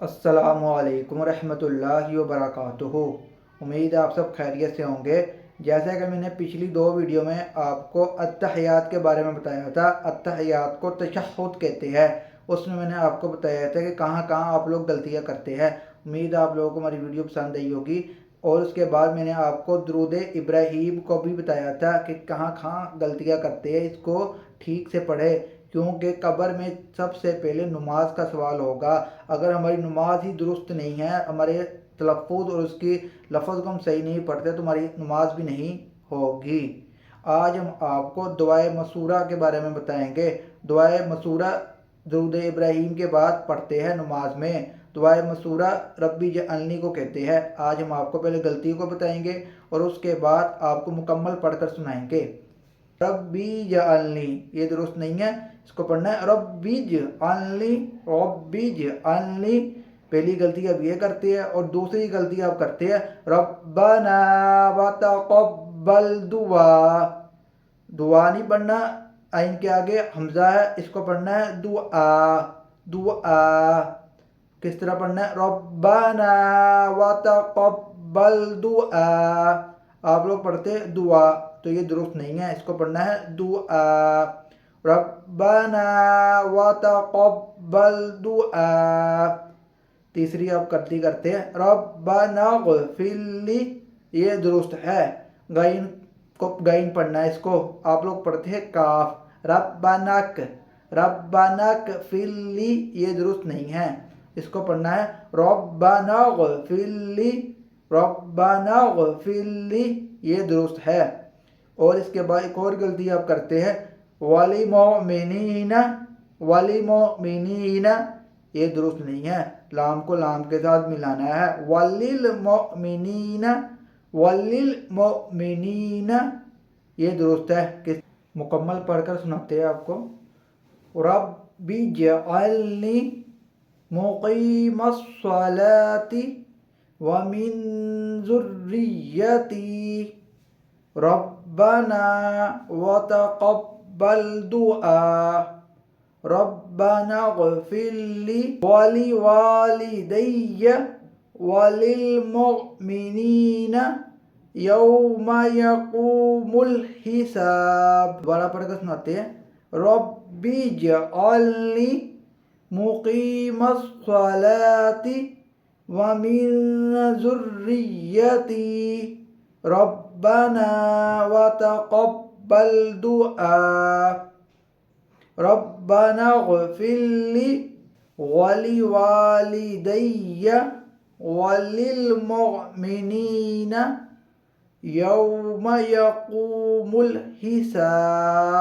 السلام علیکم ورحمۃ اللہ وبرکاتہ۔ امید ہے آپ سب خیریت سے ہوں گے۔ جیسا کہ میں نے پچھلی 2 ویڈیو میں آپ کو التحیات کے بارے میں بتایا تھا، التحیات کو تشہد کہتے ہیں۔ اس میں نے آپ کو بتایا تھا کہ کہاں کہاں آپ لوگ غلطیاں کرتے ہیں۔ امید ہے آپ لوگوں کو ہماری ویڈیو پسند آئی ہوگی۔ اور اس کے بعد میں نے آپ کو درود ابراہیم کو بھی بتایا تھا کہ کہاں کہاں غلطیاں کرتے ہیں، اس کو ٹھیک سے پڑھے، کیونکہ قبر میں سب سے پہلے نماز کا سوال ہوگا۔ اگر ہماری نماز ہی درست نہیں ہے، ہمارے تلفظ اور اس کی لفظ کو ہم صحیح نہیں پڑھتے تو ہماری نماز بھی نہیں ہوگی۔ آج ہم آپ کو دعائے مسورہ کے بارے میں بتائیں گے۔ دعائے مسورہ درود ابراہیم کے بعد پڑھتے ہیں نماز میں۔ دعائے مسورہ ربی جعلنی کو کہتے ہیں۔ آج ہم آپ کو پہلے غلطی کو بتائیں گے اور اس کے بعد آپ کو مکمل پڑھ کر سنائیں گے۔ ربی جعلنی یہ درست نہیں ہے، اس کو پڑھنا ہے ربی جعلنی، ربی جعلنی۔ پہلی غلطی اب یہ کرتے ہیں اور دوسری غلطی اب کرتے ہیں ربنا وتقبل دعا۔ دعا نہیں پڑھنا، عین کے آگے حمزہ ہے، اس کو پڑھنا ہے دعا، دعا۔ کس طرح پڑھنا ہے ربنا وتقبل دعا، آپ لوگ پڑھتے دعا تو یہ درست نہیں ہے، اس کو پڑھنا ہے دعا، ربنا وتقبل دعا۔ تیسری آپ غلطی کرتے ہیں ربنا اغفر لی، یہ درست ہے، غین پڑھنا ہے، اس کو آپ لوگ پڑھتے ہیں کاف، ربناک، ربناک اغفر لی، یہ درست نہیں ہے، اس کو پڑھنا ہے ربنا اغفر لی، ربنا اغفر لی، یہ درست ہے۔ اور اس کے بعد ایک اور غلطی آپ کرتے ہیں والمؤمنین، والمؤمنین، یہ درست نہیں ہے، لام کو لام کے ساتھ ملانا ہے، وللمؤمنین، وللمؤمنین، یہ درست ہے۔ مکمل پڑھ کر سناتے ہیں آپ کو۔ رب اجعلنی مقیم الصلاۃ ومن ذریتی ربنا وتقبل دعا ربنا اغفر لی ولوالدی وللمؤمنین یوم یقوم الحساب۔ دوبارہ پڑھ کر سناتے ہیں رب اجعلنی مقیم الصلاۃ ومن ذریتی ربنا وتقبل دعا ربنا اغفر لی ولوالدی وللمؤمنین یوم یقوم الحساب۔